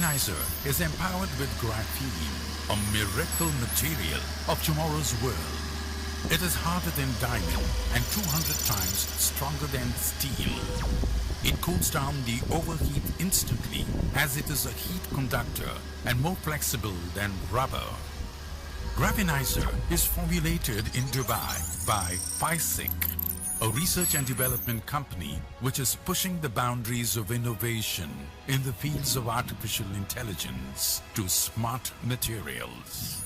Graphenizer is empowered with graphene, a miracle material of tomorrow's world. It is harder than diamond and 200 times stronger than steel. It cools down the overheat instantly as it is a heat conductor and more flexible than rubber. Graphenizer is formulated in Dubai by FISIC, a research and development company which is pushing the boundaries of innovation in the fields of artificial intelligence to smart materials.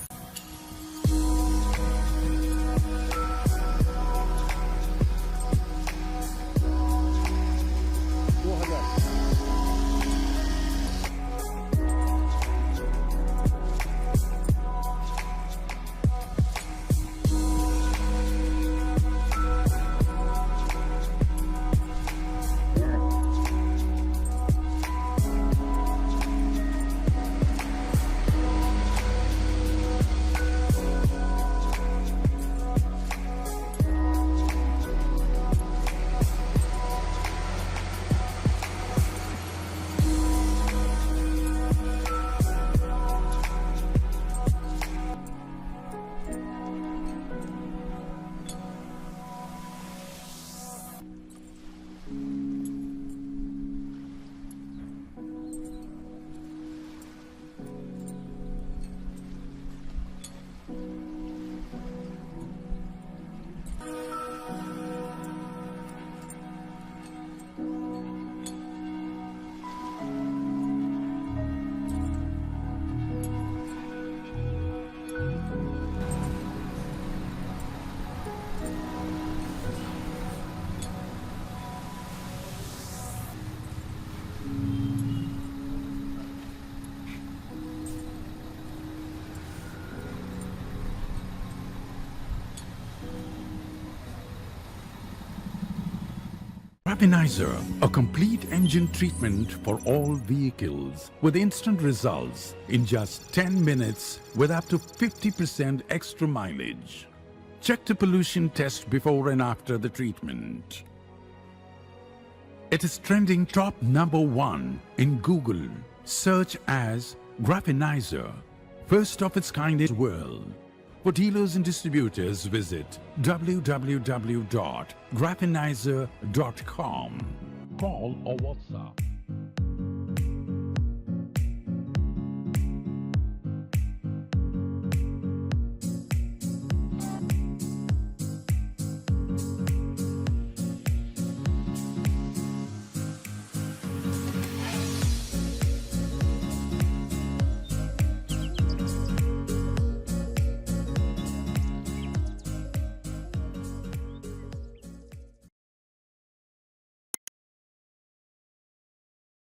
Graphenizer, a complete engine treatment for all vehicles with instant results in just 10 minutes with up to 50% extra mileage. Check the pollution test before and after the treatment. It is trending top #1 in Google. Search as Graphenizer, first of its kind in the world. For dealers and distributors, visit www.graphenizer.com. Call or WhatsApp